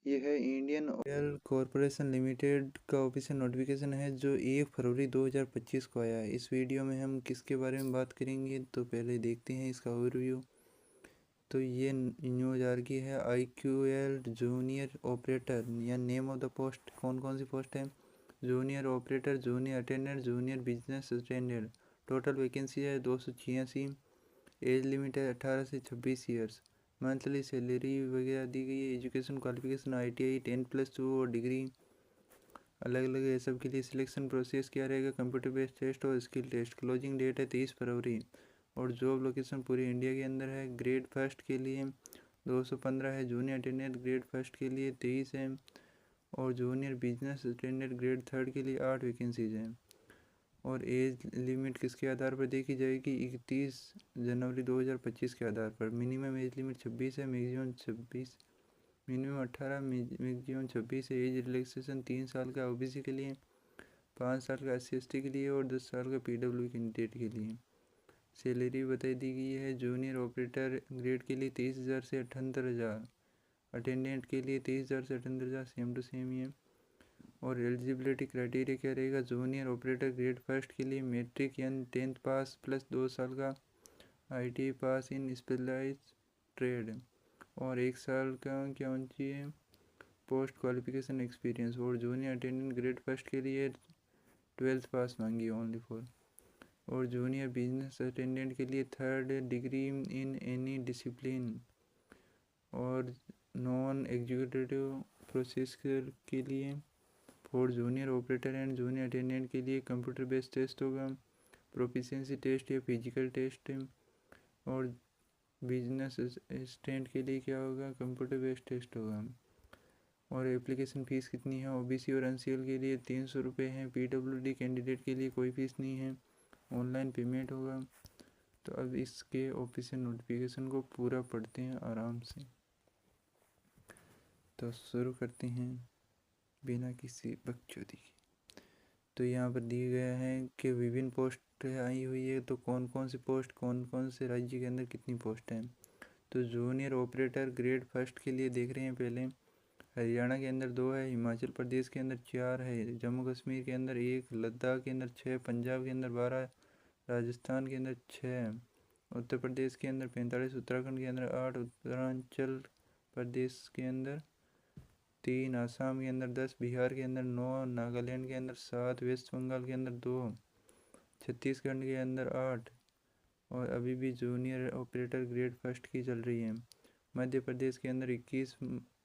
ये है Indian oil corporation limited का ऑफिशियल नोटिफिकेशन है जो 1 फरवरी 2025 को आया है। इस वीडियो में हम किसके बारे में बात करेंगे तो पहले देखते हैं इसका ओवरव्यू। तो ये न्यूज़ आ रही है IQL जूनियर ऑपरेटर या नेम ऑफ द पोस्ट कौन कौन सी पोस्ट है। Junior operator, junior attendant, junior business attendant. Total vacancy है 286। एज लिमिट है 18 से 26 ईयर्स। मंथली सैलरी वगैरह दी गई है। एजुकेशन क्वालिफिकेशन ITI 10+2 और डिग्री अलग अलग है। सब के लिए सिलेक्शन प्रोसेस क्या रहेगा, कंप्यूटर बेस्ड टेस्ट और स्किल टेस्ट। क्लोजिंग डेट है 23 फरवरी और जॉब लोकेशन पूरी इंडिया के अंदर है। ग्रेड फर्स्ट के लिए 215 है। जूनियर अटेंडेंट ग्रेड फर्स्ट के लिए 23 है और junior business attendant grade third के लिए 8 वैकेंसीज हैं। और एज लिमिट किसके आधार पर देखी जाएगी, 31 जनवरी 2025 के आधार पर। मिनिमम एज लिमिट 26 है, मैक्सिमम 26, मिनिमम 18, मैक्सिमम 26 है। एज रिलैक्सेशन 3 साल का OBC के लिए, 5 साल का SC/ST के लिए और 10 साल का PW कैंडिडेट के लिए। सैलरी बताई दी गई है। जूनियर ऑपरेटर ग्रेड के लिए 23,000 से 78,000, अटेंडेंट के लिए 23,000 से 78,000, सेम टू सेम ही है। और एलिजिबिलिटी क्राइटेरिया क्या रहेगा, जूनियर ऑपरेटर ग्रेड फर्स्ट के लिए मैट्रिक या 10th पास प्लस 2 साल का ITI पास इन स्पेशलाइज ट्रेड और 1 साल का क्या होना चाहिए पोस्ट क्वालिफिकेशन एक्सपीरियंस। और जूनियर अटेंडेंट ग्रेड फर्स्ट के लिए 12th पास मांगी ओनली फॉर। और जूनियर बिजनेस अटेंडेंट के लिए 3rd degree in any discipline. और नॉन एग्जीक्यूटिव प्रोसेसर के लिए for junior operator and junior attendant के लिए कंप्यूटर बेस्ड टेस्ट होगा, प्रोफिशिएंसी टेस्ट या फिजिकल टेस्ट। और बिजनेस असिस्टेंट के लिए क्या होगा, कंप्यूटर बेस्ड टेस्ट होगा। और एप्लीकेशन फ़ीस कितनी है, OBC और NCL के लिए 300 रुपये हैं। PWD कैंडिडेट के लिए कोई फ़ीस नहीं है, ऑनलाइन पेमेंट होगा। तो अब इसके ऑफिशियल नोटिफिकेशन को पूरा पढ़ते हैं आराम से। तो शुरू करते हैं बिना किसी बकचोदी के। तो यहाँ पर दिया गया है कि विभिन्न पोस्ट आई हुई है। तो कौन कौन सी पोस्ट, कौन कौन से राज्य के अंदर कितनी पोस्ट हैं। तो जूनियर ऑपरेटर ग्रेड फर्स्ट के लिए देख रहे हैं पहले। हरियाणा के अंदर 2 है, हिमाचल प्रदेश के अंदर 4 है, जम्मू कश्मीर के अंदर 1, लद्दाख के अंदर 6, पंजाब के अंदर 12, राजस्थान के अंदर 6, उत्तर प्रदेश के अंदर 45, उत्तराखंड के अंदर 8, उत्तरांचल प्रदेश के अंदर 3, आसाम के अंदर 10, बिहार के अंदर 9, नागालैंड के अंदर 7, वेस्ट बंगाल के अंदर 2, छत्तीसगढ़ के अंदर 8। और अभी भी जूनियर ऑपरेटर ग्रेड फर्स्ट की चल रही है। मध्य प्रदेश के अंदर 21,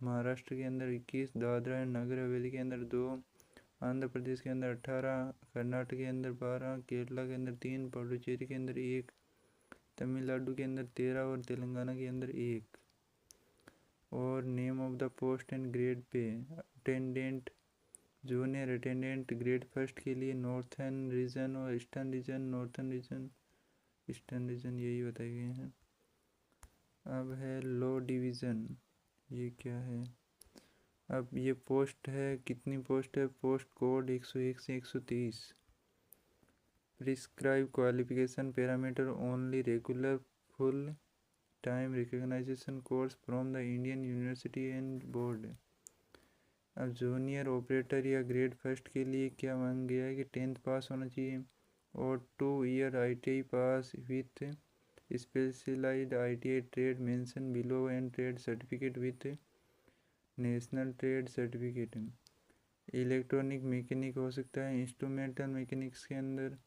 महाराष्ट्र के अंदर 21, दादरा एंड नगर हवेली के अंदर 2, आंध्र प्रदेश के अंदर 18, कर्नाटक के अंदर 12, केरला के अंदर 3, पुडुचेरी के अंदर 1, तमिलनाडु के अंदर 13 और तेलंगाना के अंदर 1। और name of the post and grade pay, attendant, junior attendant grade first के लिए नॉर्थर्न रीजन और eastern region, northern region, eastern region यही बताए गए हैं। अब है लो डिवीज़न, ये क्या है। अब ये पोस्ट है, कितनी पोस्ट है, पोस्ट कोड 101 से 130। Prescribe qualification parameter only regular full time recognisation course from the Indian university and board. अब जूनियर ऑपरेटर या ग्रेड फर्स्ट के लिए क्या मांग गया है कि 10th पास होना चाहिए और 2 year ITI pass with specialised ITI trade mention below and trade certificate with national trade certificate. Electronic mechanic हो सकता है, इंस्ट्रूमेंटल मैकेनिक्स के अंदर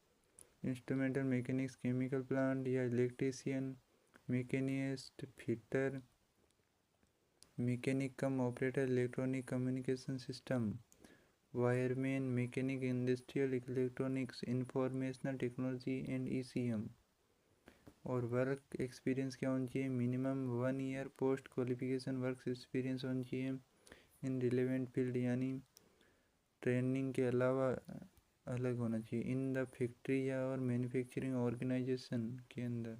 इंस्ट्रूमेंटल मैकेनिक्स, केमिकल प्लांट या electrician, machinist, fitter, mechanic cum operator electronic communication system, wireman, mechanic industrial electronics, informational technology and ECM। और work experience क्या होना चाहिए, minimum 1 year post qualification work experience होना चाहिए in relevant field, यानी training के अलावा अलग होना चाहिए इन द फैक्ट्री या और मैन्युफैक्चरिंग ऑर्गेनाइजेशन के अंदर।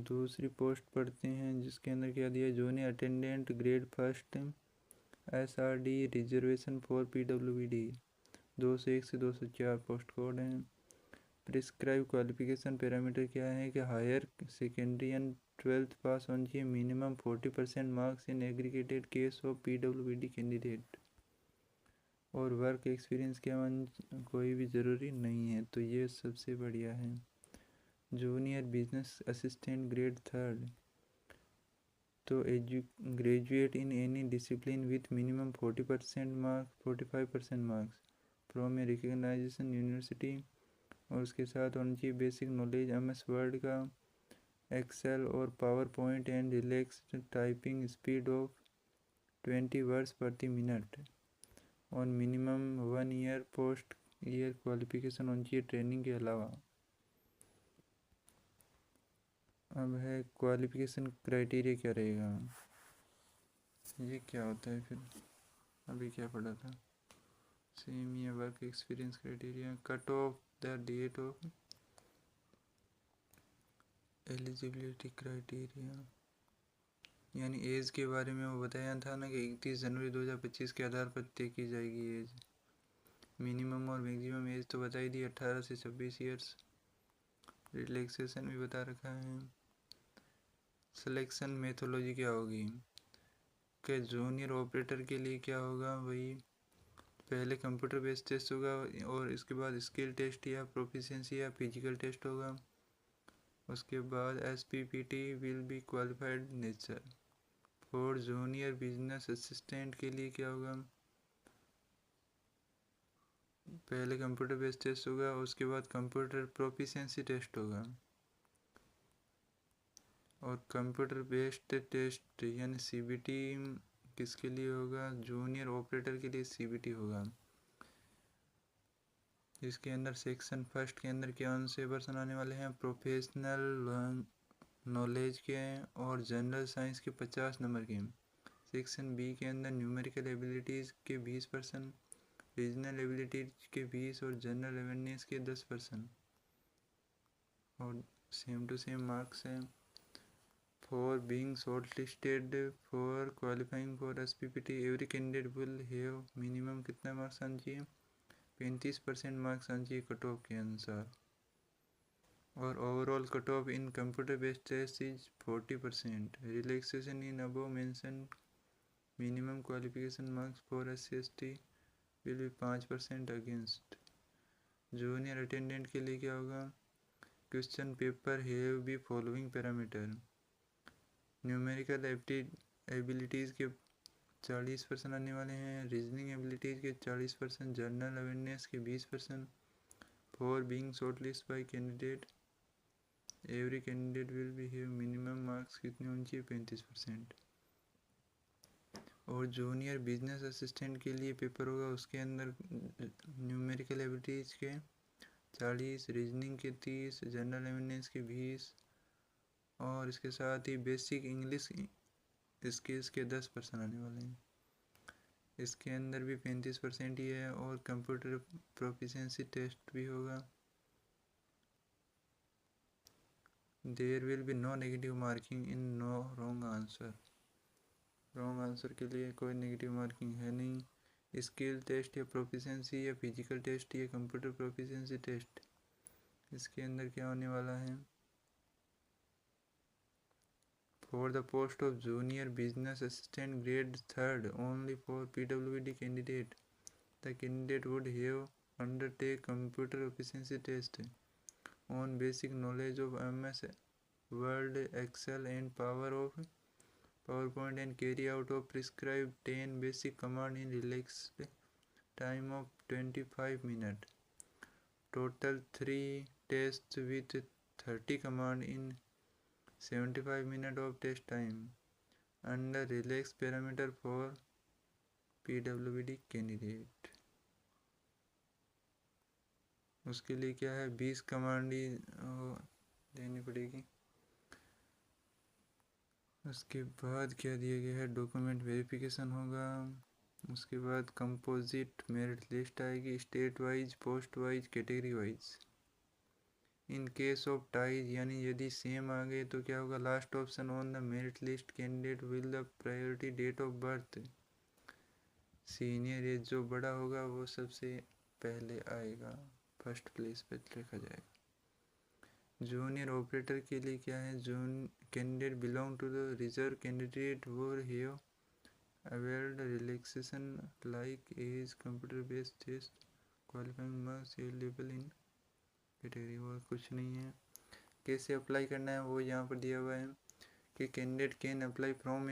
दूसरी पोस्ट पढ़ते हैं जिसके अंदर क्या दिया, junior attendant grade first SRD reservation for PWD 201 से 204 पोस्ट कोड हैं। प्रिस्क्राइब क्वालिफिकेशन पैरामीटर क्या है कि हायर सेकेंडरी एंड 12th पास होनी चाहिए, minimum 40% marks in aggregated case of PWBD candidate, और वर्क एक्सपीरियंस के कोई भी ज़रूरी नहीं है। तो ये सबसे बढ़िया है। Junior business assistant grade 3rd, तो graduate in any discipline with minimum 40% marks 45% marks from A recognisation university, और उसके साथ होनी चाहिए बेसिक नॉलेज MS वर्ड का, एक्सेल और power point and relaxed typing speed of 20 words प्रति मिनट, और minimum 1 year post year qualification होनी चाहिए ट्रेनिंग के अलावा। अब है क्वालिफिकेशन क्राइटेरिया क्या रहेगा, ये क्या होता है फिर, अभी क्या पढ़ा था, सेम ये work experience criteria, cut off the date of eligibility criteria, यानी एज के बारे में वो बताया था ना कि 31 जनवरी 2025 के आधार पर तय की जाएगी एज। मिनिमम और मैक्सिमम एज तो बताई दी 18 से 26 ईयर्स। रिलैक्सेशन भी बता रखा है। सिलेक्शन मेथोलॉजी क्या होगी, कि जूनियर ऑपरेटर के लिए क्या होगा, वही पहले कंप्यूटर बेस्ड टेस्ट होगा और इसके बाद स्किल टेस्ट या प्रोफिशिएंसी या फिजिकल टेस्ट होगा। उसके बाद SPPT will be qualified nature. For junior business assistant के लिए क्या होगा, पहले कंप्यूटर बेस्ड टेस्ट होगा, उसके बाद कंप्यूटर प्रोफिशिएंसी टेस्ट होगा, और कंप्यूटर बेस्ड टेस्ट यानी CBT किसके लिए होगा, जूनियर ऑपरेटर के लिए CBT होगा। इसके अंदर सेक्शन फर्स्ट के अंदर कौन से पर्सन आने वाले हैं, प्रोफेशनल नॉलेज के और जनरल साइंस के 50 नंबर के। सेक्शन B के अंदर न्यूमेरिकल एबिलिटीज़ के 20%, रीजनल एबिलिटीज के 20 और जनरल अवेयरनेस के 10%, और सेम टू सेम मार्क्स हैं। For being shortlisted for qualifying for SPPT every candidate will have minimum कितना मार्क्स आना चाहिए, 35% मार्क्स आना चाहिए कट ऑफ के अनुसार, और overall cut off in computer based test is 40%। Relaxation in above mention minimum qualification marks for SC/ST will be 5% against. Junior attendant के लिए क्या होगा, question paper have be following parameter, numerical abilities के 40% आने वाले हैं, रीजनिंग एबिलिटीज़ के 40%, general awareness के 20%। For being shortlist bye candidate every candidate will B have minimum marks कितने होने चाहिए, 35%। और जूनियर बिजनेस असिस्टेंट के लिए पेपर होगा, उसके अंदर न्यूमेरिकल एबिलिटीज़ के 40, रीजनिंग के 30, जनरल अवेयरनेस के 20, और इसके साथ ही बेसिक इंग्लिश स्किल्स के 10% आने वाले हैं। इसके अंदर भी 35% ही है, और कंप्यूटर प्रोफिशिएंसी टेस्ट भी होगा। There will be no negative marking in no wrong answer, wrong answer के लिए कोई नेगेटिव मार्किंग है नहीं। स्किल टेस्ट या प्रोफिशिएंसी या फिजिकल टेस्ट या कंप्यूटर प्रोफिशिएंसी टेस्ट, इसके अंदर क्या होने वाला है, for the post of junior business assistant grade 3rd only for PWD candidate, the candidate would have undertake computer efficiency test on basic knowledge of MS Word, Excel and PowerPoint and carry out of prescribed 10 basic command in relaxed time of 25 minutes. Total 3 tests with 30 command in 75 minutes of test time under relax parameter for PWD candidate। उसके लिए क्या है, 20 command ही देनी पड़ेगी। उसके बाद क्या दिया गया है, डॉक्यूमेंट वेरिफिकेशन होगा। उसके बाद कंपोजिट मेरिट लिस्ट आएगी, state wise, post wise, category wise. In case of ties यानी यदि सेम आ गए तो क्या होगा, last option on the merit list candidate will the priority date of birth, senior age जो बड़ा होगा वो सबसे पहले आएगा, फर्स्ट प्लेस पे लिखा जाएगा। जूनियर ऑपरेटर के लिए क्या है, candidate belong to the reserve candidate वो have availed relaxation like age computer based test qualifying marks available in category. और कुछ नहीं है। कैसे अप्लाई करना है वो यहाँ पर दिया हुआ है कि कैंडिडेट कैन अप्लाई फ्रॉम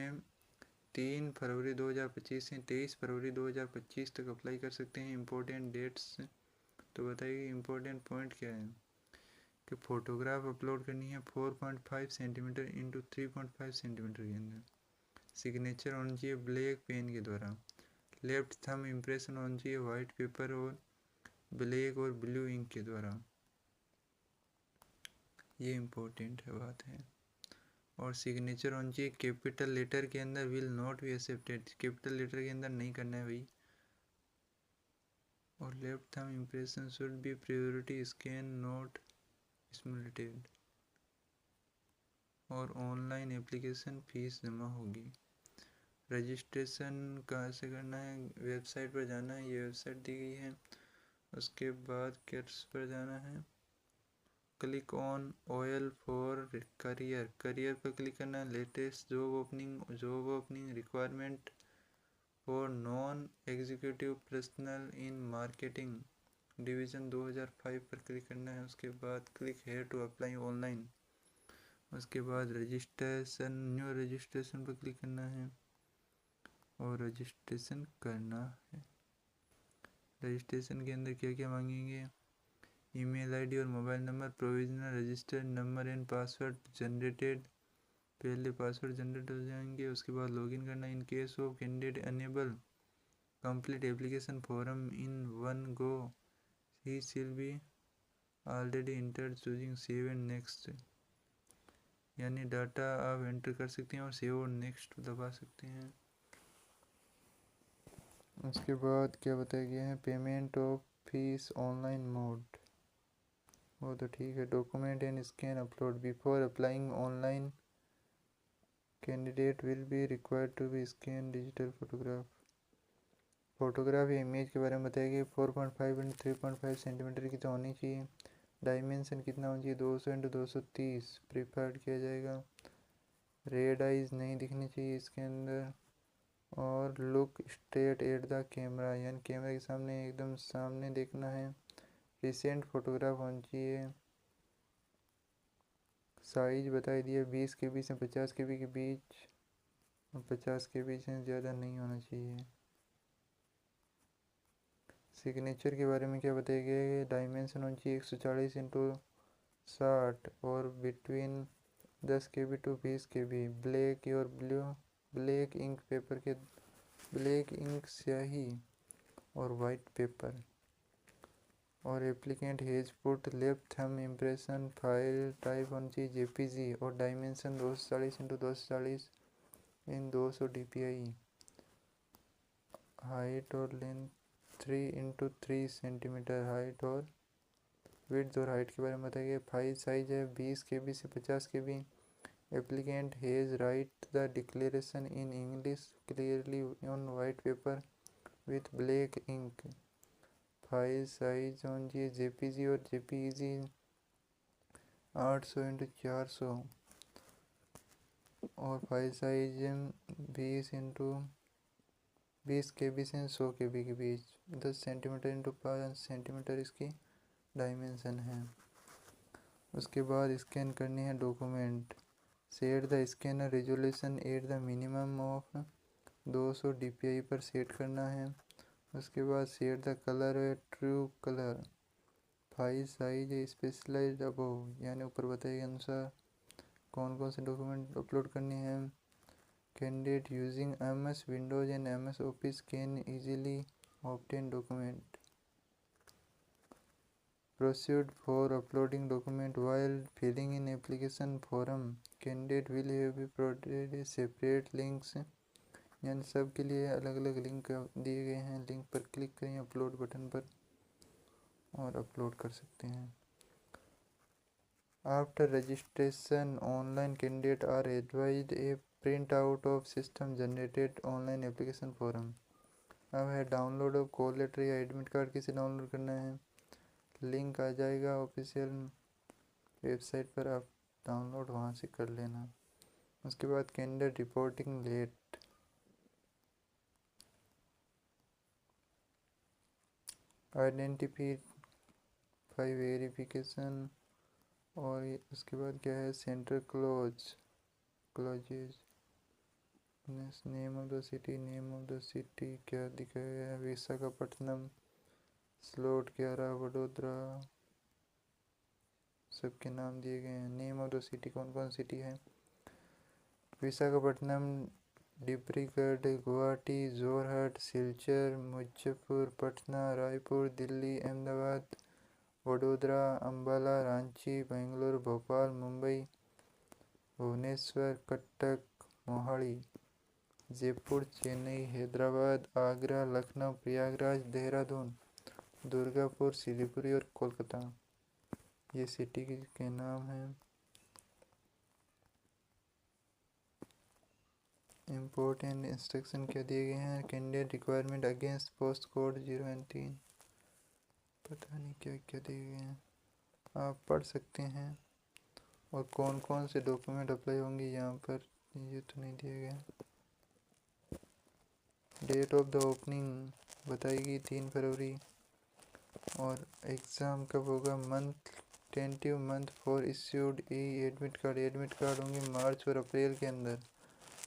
3 फरवरी 2025 से 23 फरवरी 2025 तक अप्लाई कर सकते हैं। इम्पोर्टेंट डेट्स तो बताइए, इम्पोर्टेंट पॉइंट क्या है कि फ़ोटोग्राफ अपलोड करनी है 4.5 सेंटीमीटर इंटू 3.5 सेंटीमीटर के अंदर। सिग्नेचर होना चाहिए ब्लैक पेन के द्वारा। लेफ्ट थंब इम्प्रेशन होना चाहिए वाइट पेपर और ब्लैक और ब्लू इंक के द्वारा। ये इम्पोर्टेंट है बात है। और सिग्नेचर होना चाहिए कैपिटल लेटर के अंदर, will not be accepted, capital letter के अंदर नहीं करना है भाई। और left thumb impression should be priority scan not simulated. और ऑनलाइन एप्लीकेशन फीस जमा होगी। रजिस्ट्रेशन कहाँ से करना है, वेबसाइट पर जाना है, ये वेबसाइट दी गई है। उसके बाद किस पर जाना है, click on oil for career, career पर क्लिक करना है। Latest job opening requirement for non executive personal in marketing division 2005 पर क्लिक करना है। उसके बाद click here to apply online. उसके बाद रजिस्ट्रेशन, न्यू रजिस्ट्रेशन पर क्लिक करना है और रजिस्ट्रेशन करना है। रजिस्ट्रेशन के अंदर क्या क्या मांगेंगे, ईमेल आईडी और mobile number, provisional registered number and password generated. पहले पासवर्ड जनरेट हो जाएंगे। उसके बाद लॉगिन करना। In case of candidate unable complete application form in one go he shall be already enter choosing save and next. यानी data आप enter कर सकते हैं और सेव और नेक्स्ट दबा सकते हैं। उसके बाद क्या बताया गया है, payment of fees online mode, वो तो ठीक है। Document and scan upload before applying online candidate will be required to be scan digital photograph. Photograph या इमेज के बारे में बताया गया 4.5 इंटू 3.5 सेंटीमीटर की तो होनी चाहिए। डायमेंशन कितना होना चाहिए, 200 इंटू 230 प्रीफर्ड किया जाएगा। रेड आइज नहीं दिखनी चाहिए इसके अंदर। और look straight at the camera, यानी कैमरा के सामने एकदम सामने देखना है। रिसेंट फोटोग्राफ होनी चाहिए। साइज बता दिया 20 KB से 50 KB के बीच, 50 KB से ज़्यादा नहीं होना चाहिए। सिग्नेचर के बारे में क्या बताया गया है, डायमेंशन होनी चाहिए 140 इंटू 60 और between 10 KB to 20 KB। Black और ब्लू, ब्लैक इंक पेपर के, ब्लैक इंक स्याही और वाइट पेपर। और applicant has put left thumb impression, file type होनी चाहिए JPG और dimension 240 into 240 in 200 DPI। Height और लेंथ 3 इंटू 3 सेंटीमीटर हाइट और विड्थ और हाइट के बारे में बताया गया। फाइल साइज है 20 KB से 50 KB। Applicant has write the declaration in English clearly on white paper with black ink. File size होनी चाहिए JPG और JPEG 800 इंटू 400 और फाइल साइज 20 KB से 100 KB के बीच। 10 सेंटीमीटर इंटू 5 सेंटीमीटर इसकी डायमेंशन है। उसके बाद स्कैन करनी है document. Set the scanner resolution at the minimum of 200 DPI पर सेट करना है। उसके बाद सेट द कलर है true colour. File size specialised above, यानी ऊपर बताए गए अनुसार कौन कौन से डॉक्यूमेंट अपलोड करने हैं। Candidate using MS Windows and MS office can easily obtain document. Proceed for uploading document while filling in application form. Candidate will have be provided separate links, यानी सब के लिए अलग अलग लिंक दिए गए हैं। लिंक पर क्लिक करें अपलोड बटन पर और अपलोड कर सकते हैं। After registration, online candidate are advised a printout of system generated online application form। अब है डाउनलोड ऑफ कॉल लेटर या एडमिट कार्ड किसे डाउनलोड करना है। लिंक आ जाएगा ऑफिशियल वेबसाइट पर आप डाउनलोड वहाँ से कर लेना। उसके बाद candidate reporting late, identify verification, और उसके बाद क्या है, centre closes, name of the city क्या दिखाया है, विशाखापट्टनम, स्लॉट 11, वडोदरा, सबके नाम दिए गए हैं। नेम ऑफ द सिटी कौन कौन सिटी है, विशाखापट्टनम, डिब्रूगढ़, गुवाहाटी, जोरहाट, सिलचर, मुजफ्फरपुर, पटना, रायपुर, दिल्ली, अहमदाबाद, वडोदरा, अंबाला, रांची, बेंगलुरु, भोपाल, मुंबई, भुवनेश्वर, कटक, मोहाली, जयपुर, चेन्नई, हैदराबाद, आगरा, लखनऊ, प्रयागराज, देहरादून, दुर्गापुर, सिलीगुड़ी और कोलकाता। ये सिटी के नाम हैं। इम्पोर्टेंट इंस्ट्रक्शन क्या दिए गए हैं, candidate requirement against post code 0 3, पता नहीं क्या क्या दिए गए हैं, आप पढ़ सकते हैं। और कौन कौन से डॉक्यूमेंट अप्लाई होंगे यहाँ पर ये तो नहीं दिया गया। डेट ऑफ द ओपनिंग बताएगी 3 फरवरी, और एग्ज़ाम कब होगा, tentative month for issued admit card होंगे मार्च और अप्रैल के अंदर,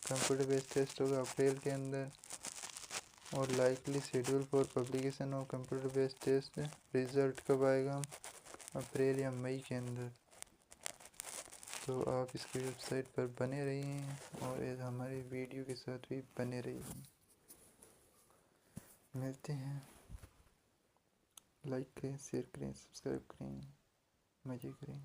कंप्यूटर बेस्ड टेस्ट होगा अप्रैल के अंदर, और likely schedule for publication of computer based test, result कब आएगा, अप्रैल या मई के अंदर। तो आप इसकी वेबसाइट पर बने रहिए और हमारे वीडियो के साथ भी बने रहिए। मिलते हैं, लाइक करें, शेयर करें, सब्सक्राइब करें, मज़े करें।